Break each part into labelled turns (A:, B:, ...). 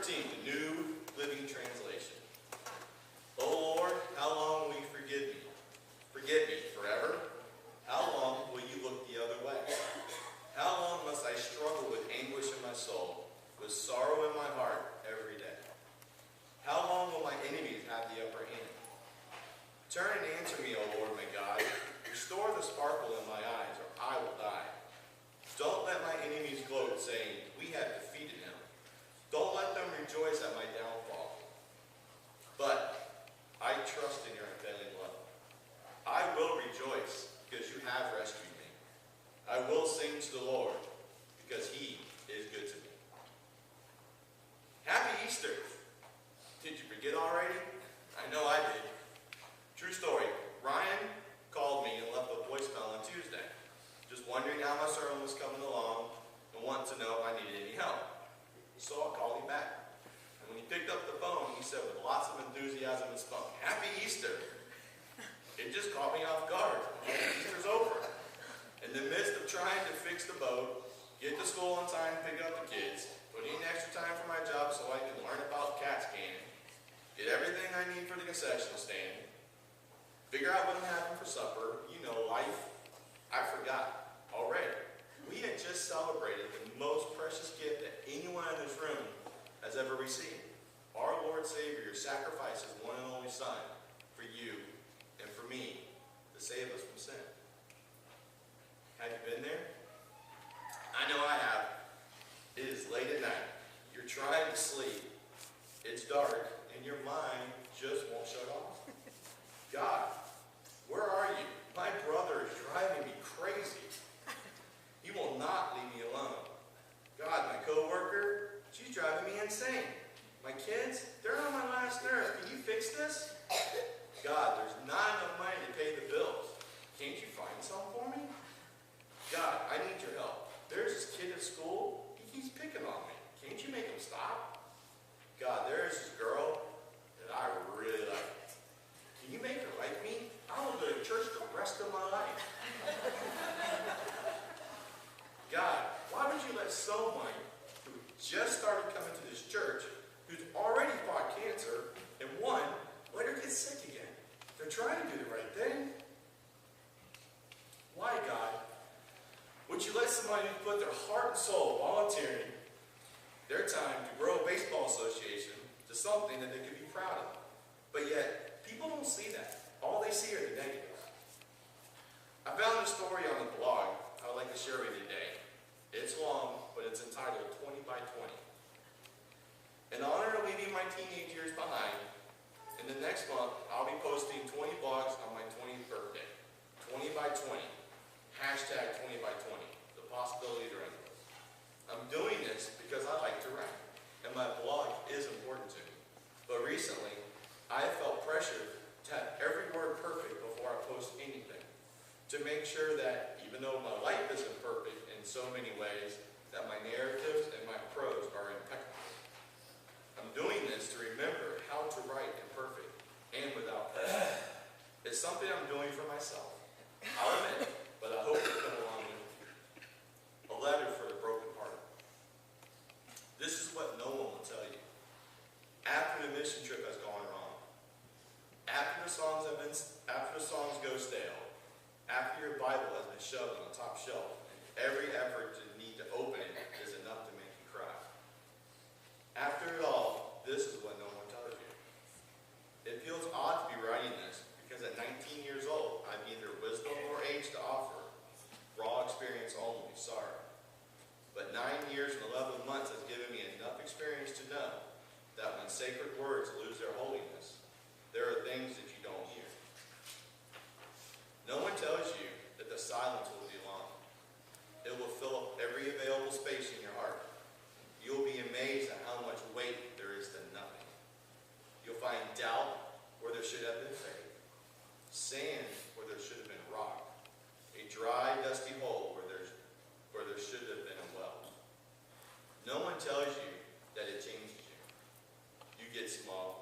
A: 13, the New Living Translation. O Lord, how long will you forget me forever? How long will you look the other way? How long must I struggle with anguish in my soul, with sorrow in my heart every day? How long will my enemies have the upper hand? Turn and answer me, O Lord my God. Restore the sparkle in my eyes, or I will die. Don't let my enemies gloat, saying, we have defeated him. Don't let them rejoice at my downfall. But I trust in your unfailing love. I will rejoice because you have rescued me. I will sing to the Lord because he is good to me. Happy Easter! Did you forget already? I know I did. True story. Ryan called me and left a voicemail on Tuesday, just wondering how my sermon was coming along and wanting to know if I needed any help. So I called him back. And when he picked up the phone, he said with lots of enthusiasm and spunk, Happy Easter! It just caught me off guard. Easter's over. In the midst of trying to fix the boat, get to school on time, pick up the kids, put in extra time for my job so I can learn about cat scanning, get everything I need for the concession stand, figure out what I'm having for supper, you know, life, I forgot already. We had just celebrated the most precious gift that anyone in this room has ever received. Our Lord Savior sacrificed his one and only Son for you and for me to save us from sin. Have you been there? I know I have. It is late at night. You're trying to sleep. It's dark, and your mind just won't shut off. God, where are you? My brother is driving me crazy. He will not leave me alone. God, my coworker, she's driving me insane. My kids, they're on my last nerve. Can you fix this? God, there's not enough money to pay the bills. Can't you find some for me? God, I need your help. There's this kid at school. He keeps picking on me. Can't you make him stop? God, there's this girl that I really like. Can you make her like me? I will go to church the rest of my life. God, why would you let someone who just started coming to this church, who's already fought cancer, and one, let her get sick again? They're trying to do the right thing. Why, God, would you let somebody who put their heart and soul volunteering their time to grow a baseball association to something that they could be proud of? But yet, people don't see that. All they see are the negatives. I found a story on the blog I would like to share with you today. It's long, but it's entitled 20 by 20. In honor of leaving my teenage years behind, in the next month, I'll be posting 20 blogs on my 20th birthday. 20 by 20. Hashtag 20 by 20. The possibilities are endless. I'm doing this because I like to write, and my blog is important to me. But recently, I have felt pressured to have every word perfect before I post anything, to make sure that even though my life isn't perfect in so many ways, that my narratives and my prose are impeccable. I'm doing this to remember how to write imperfect and without pressure. It's something I'm doing for myself. I'll admit, but I hope you come along with me. A letter for the brokenhearted. This is what no one will tell you. After the mission trip has gone wrong, after the songs go stale, after your Bible has been shoved on the top shelf, and every effort to need to open it is enough to make you cry. After it all, this is what no one tells you. It feels odd to be writing this because at 19 years old, I have neither wisdom nor age to offer. Raw experience only, sorry. But 9 years and 11 months has given me enough experience to know that when sacred words lose their holiness, there are things that you don't hear. No one tells you that the silence will be long. It will fill up every available space in your heart. You'll be amazed at how much weight there is to nothing. You'll find doubt where there should have been faith, sand where there should have been rock, a dry, dusty hole where there should have been a well. No one tells you that it changes you. You get small.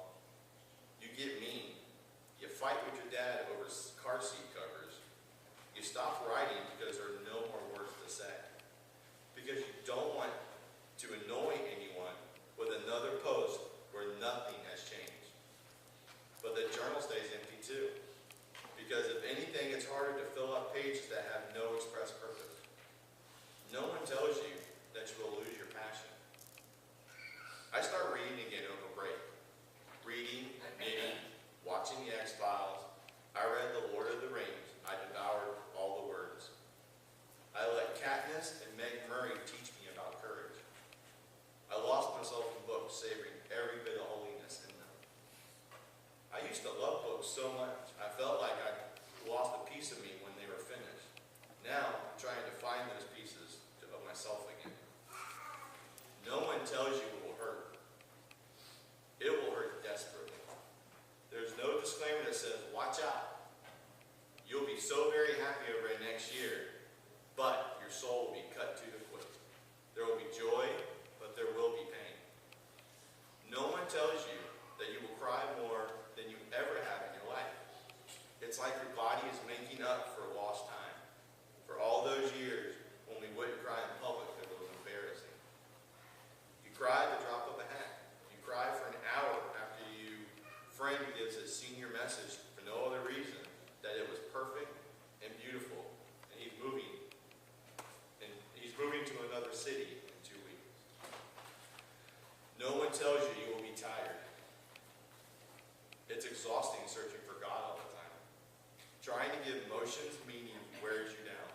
A: emotions, meaning wears you down.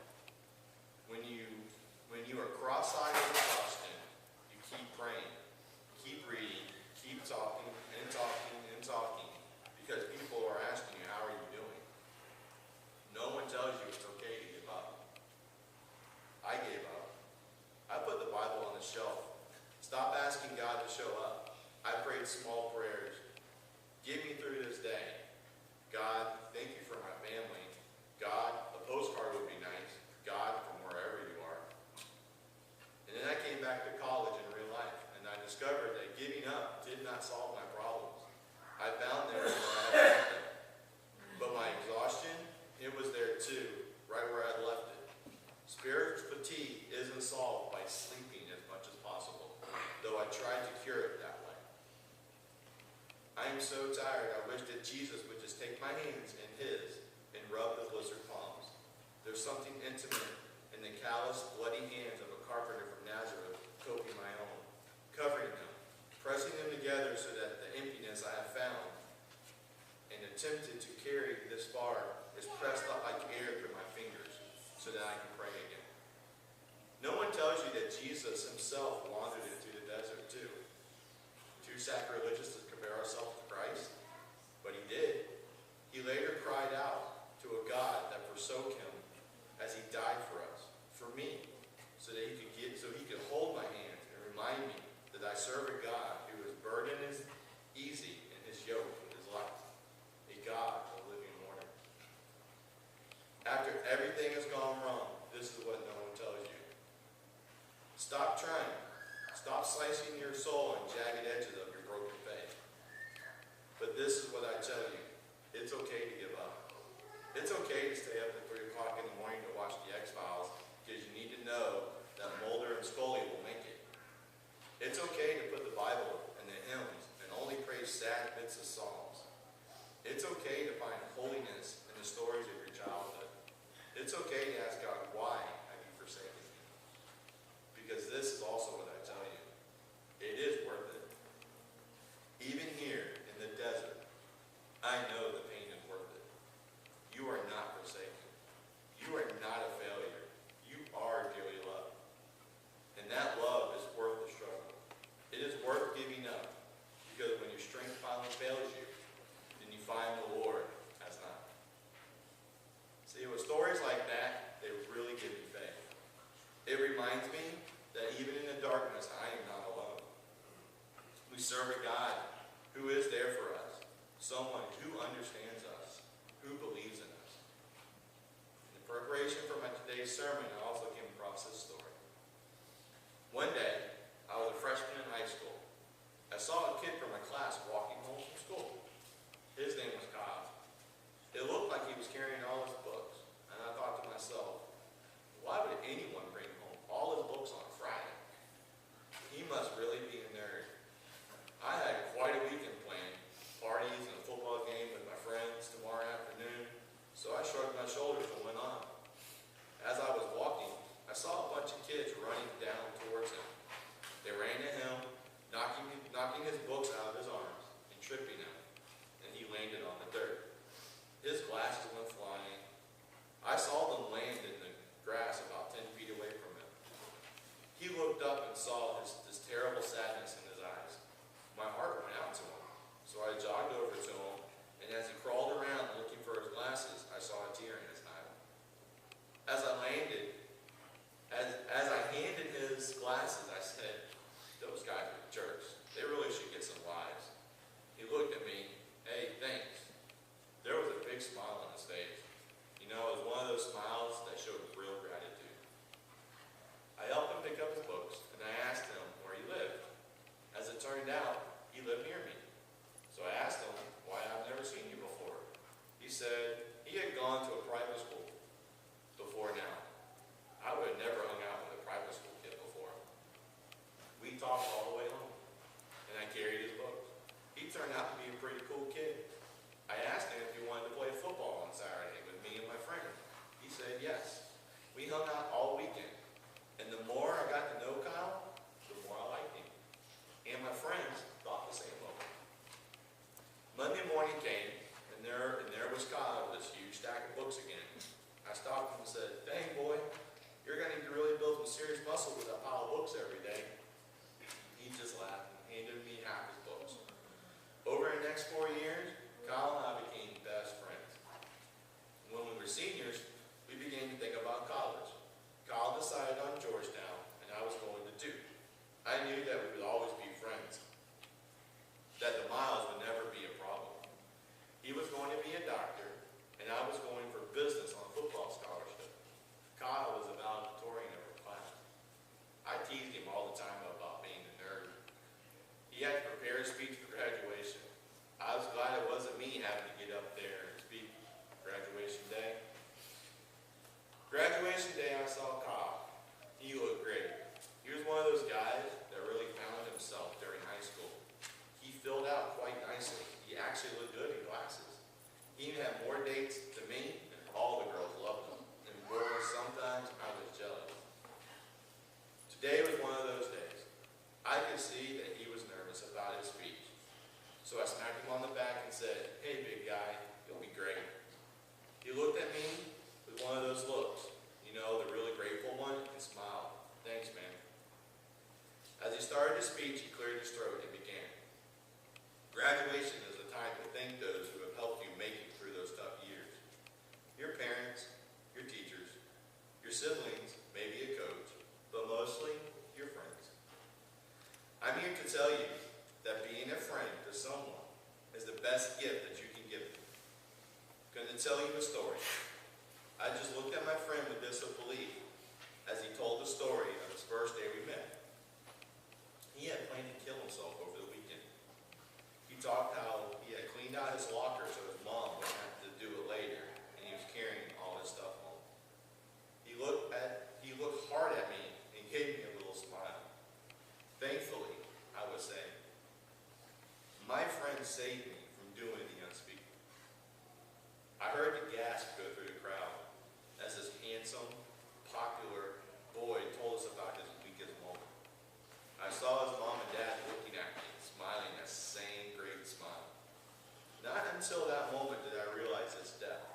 A: When you are cross-eyed with exhaustion, you keep praying, keep reading, keep talking and talking and talking, because people are asking you, how are you doing? No one tells you it's okay to give up. I gave up. I put the Bible on the shelf. Stop asking God to show up. I prayed small prayers. Get me through this day. God, thank you for my family. God, a postcard would be nice. God, from wherever you are. And then I came back to college in real life, and I discovered that giving up did not solve my problems. I found them where I had left them. But my exhaustion, it was there too, right where I had left it. Spiritual fatigue isn't solved by sleeping as much as possible, though I tried to cure it that way. I am so tired, I wish that Jesus would just take my hands in his and rub the blistered palms. There's something intimate in the calloused, bloody hands of a carpenter from Nazareth coping my own, covering them, pressing them together so that the emptiness I have found and attempted to carry this far is pressed up like air through my fingers so that I can pray again. No one tells you that Jesus himself wandered into the desert too. Too sacrilegious to compare ourselves to Christ, but he did. He later cried out to a God that forsook him as he died for us, for me, so he could hold my hand and remind me that I serve a God whose burden is easy and his yoke is light, a God of living water. After everything has gone wrong, this is what no one tells you. Stop trying. Stop slicing your soul on jagged edges of your broken faith. But this is what I tell you. It's okay to give up. It's okay to stay up at 3 o'clock in the morning to watch the X-Files because you need to know that Mulder and Scully will make it. It's okay to put the Bible and the hymns and only pray sad bits of Psalms. It's okay to find holiness in the stories of your childhood. It's okay to ask God, why have you forsaken me? Because this is also what I tell you. It is worth it. Even here in the desert, I know the pain is worth it. You are not forsaken. You are not a failure. You are dearly loved. And that love is worth the struggle. It is worth giving up. Because when your strength finally fails you, then you find the Lord has not. See, with stories like that, they really give me faith. It reminds me that even in the darkness, I am not alone. We serve a God who is there for us, someone who understands us, who believes in us. In the preparation for my today's sermon, I also came across this story. One day, I was a freshman in high school. I saw a kid from my class walking home from school. His name was Kyle. It looked like he was carrying all his books, and I thought to myself, why would anyone bring home all his books on a Friday? He must really be a nerd. I had quite a weekend planned, parties and a football game with my friends tomorrow afternoon, so I shrugged my shoulders and went on. As I was walking, I saw a bunch of kids running down towards him. They ran to him, knocking his books out of his arms and tripping him, and he landed on the dirt. His glasses went flying. I saw them land in the grass about 10 feet away from him. He looked up and saw this terrible sadness in his eyes. My heart went out to him, so I jogged over to him, and as he crawled around looking for his glasses, I saw a tear in his eye. As I handed his glasses, I said, those guys are jerks. They really should get some lives. He looked at me, hey, thanks. There was a big smile on his face. You know, it was one of those smiles that showed real gratitude. I helped him pick up his books, and I asked him where he lived. As it turned out, he lived near me. So I asked him why I've never seen you before. He said he had gone to a private school before now. I would have never hung out with a private school kid before. I knew that we would always be friends, that the miles would never be a problem. He was going to be a doctor, and I was going for business on a football scholarship. Kyle was a valedictorian of our class. I teased him all the time about being a nerd. He had to prepare a speech for graduation. I was glad it wasn't me having to get up there and speak graduation day. Graduation day, I saw Kyle. He looked great. He was one of those guys that really found himself during high school. He filled out quite nicely. He actually looked good in glasses. He even had more dates than me, and all the girls loved him. And boy, sometimes I was jealous. Today was one of those days. I could see that he was nervous about his speech. So I smacked him on the back and said, "Hey, big guy, you'll be great." He looked at me with one of those looks, you know, the really grateful one, and smiled. "Thanks, man." As he started his speech, he cleared his throat and began. Graduation is the time to thank those who have helped you make it through those tough years. Your parents, your teachers, your siblings, maybe a coach, but mostly your friends. I'm here to tell you that being a friend to someone is the best gift that you can give them. I'm going to tell you a story. I just looked at my friend with disbelief as he told the story of his first day we met. He had planned to kill himself over the weekend. He talked how he had cleaned out his locker so his mom wouldn't have to do it later, and he was carrying all his stuff home. He looked hard at me and gave me a little smile. Thankfully, I was saying, my friend saved me from doing the unspeakable. I heard the gasp go through the crowd as this handsome, popular boy told us about his weakest moment. I saw his mom and dad looking at me, smiling that same great smile. Not until that moment did I realize its depth.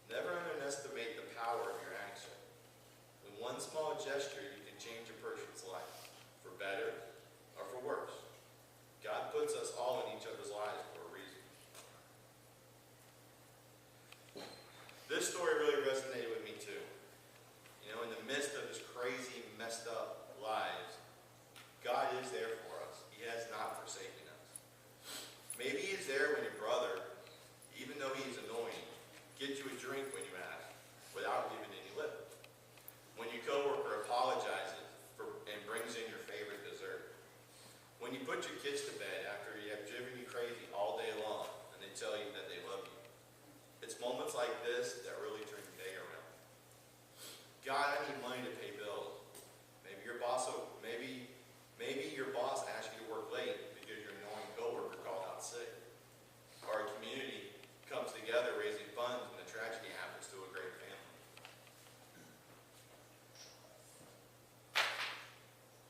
A: Never underestimate the power of your action. With one small gesture, you can change a person's life, for better or for worse. God puts us all in each other's lives for a reason. This story really resonated with me too. You know, in the midst of this crazy, messed up lives, God is there for us. He has not forsaken us. Maybe He's there when your brother, even though he's annoying, gets you a drink when you ask, without giving any lip. When your coworker apologizes and brings in your favorite dessert. When you put your kids to bed after you have driven you crazy all day long and they tell you that they love you. It's moments like this that really turn your day around. God, I need money to pay bills. Maybe your boss asks you to work late because your annoying coworker called out sick. Or a community comes together raising funds when a tragedy happens to a great family.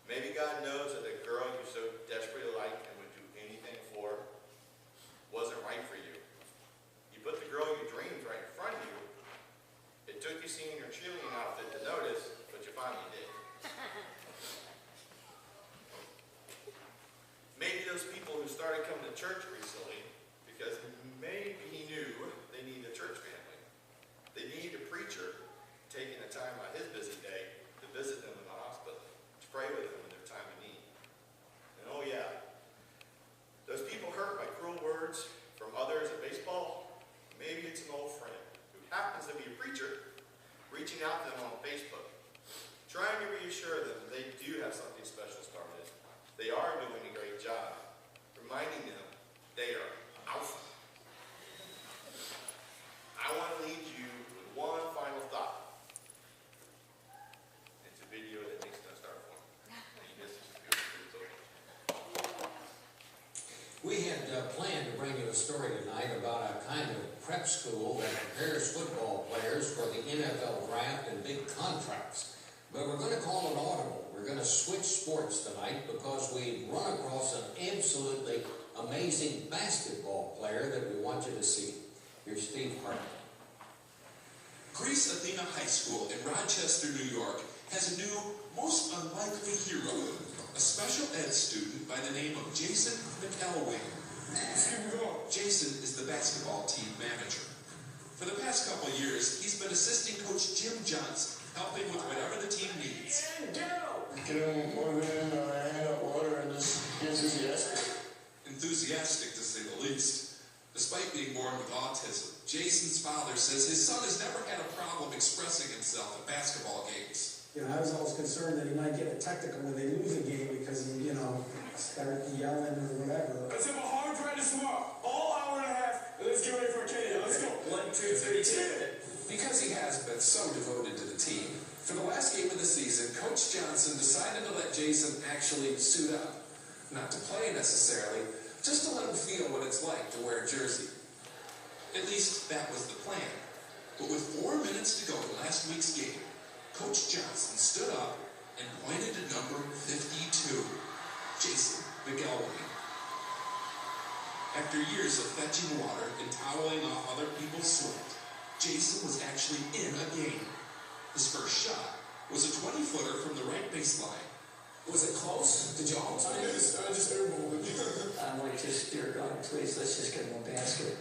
A: Maybe God knows that the girl you so desperately like and would do anything for wasn't right for you. You put the girl of your dreams right in front of you. It took you seeing her cheerleading outfit to notice, but you finally did. Maybe those people who started coming to church recently because maybe he knew they needed a church family. They needed a preacher taking the time out of his busy day to visit them in the hospital, to pray with them in their time of need. And oh yeah, those people hurt by cruel words from others at baseball. Maybe it's an old friend who happens to be a preacher reaching out to them on Facebook, trying to reassure them that they do have something special started. They are doing a great job, reminding them they are alpha. I want to leave you with one final thought. It's a video that makes no start for me.
B: We had planned to bring you a story tonight about a kind of prep school that prepares football players for the NFL draft and big contracts. But we're going to call it audible. We're going to switch sports tonight because we've run across an absolutely amazing basketball player that we want you to see. Here's Steve Hartman.
C: Grace Athena High School in Rochester, New York has a new, most unlikely hero, a special ed student by the name of Jason McElwain. Jason is the basketball team manager. For the past couple years, he's been assisting Coach Jim Johnson, helping with whatever the team needs.
D: Get him more than
C: says his son has never had a problem expressing himself at basketball games.
D: You know, I was always concerned that he might get a technical when they lose a game because he, start yelling or whatever.
E: Let's have a hard practice tomorrow. All hour and a half. Let's get ready for KO. Let's go. 1, 2, 3, 2.
F: Because he has been so devoted to the team, for the last game of the season, Coach Johnson decided to let Jason actually suit up. Not to play necessarily, just to let him feel what it's like to wear a jersey.
C: At least that was the plan. But with 4 minutes to go in last week's game, Coach Johnson stood up and pointed to number 52, Jason McElwain. After years of fetching water and toweling off other people's sweat, Jason was actually in a game. His first shot was a 20-footer from the right baseline.
F: Was it close? Did you almost
E: I
F: make it?
E: just airballed it.
G: I'm like, just, dear God, please, let's just get one basket.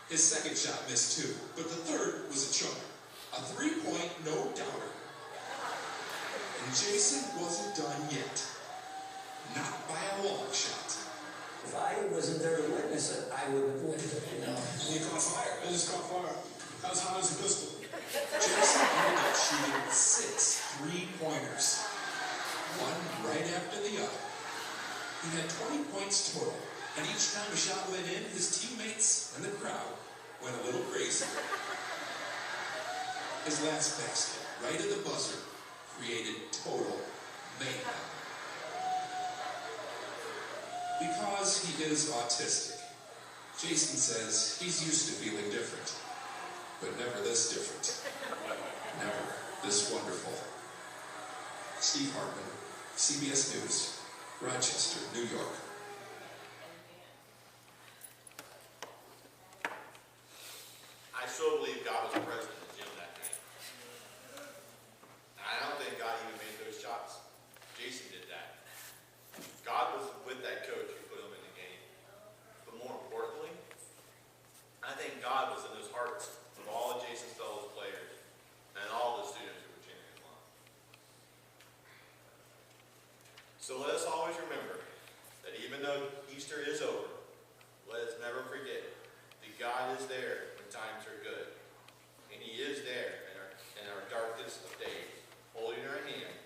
C: His second shot missed too, but the third was a chunk. A 3-point no-doubter. And Jason wasn't done yet. Not by a long shot.
G: If I wasn't there to witness it, I would have witnessed it,
E: And you caught fire. I just caught fire. That was hot as a pistol.
C: Jason ended up shooting 6 3-pointers. One right after the other. He had 20 points total, and each time a shot went in, his teammates and the crowd went a little crazy. His last basket, right at the buzzer, created total mayhem. Because he is autistic, Jason says he's used to feeling different, but never this different. Never this wonderful. Steve Hartman, CBS News, Rochester, New York.
A: I so believe God was present in the gym that night. I don't think God even made those shots. Jason did that. God was with that coach who put him in the game. But more importantly, I think God was in those hearts of all of Jason's fellow players and all the students who were cheering him on. So let us always remember that even though Easter is over, let us never forget that God is there when times are good. And he is there in our darkest of days, holding our hand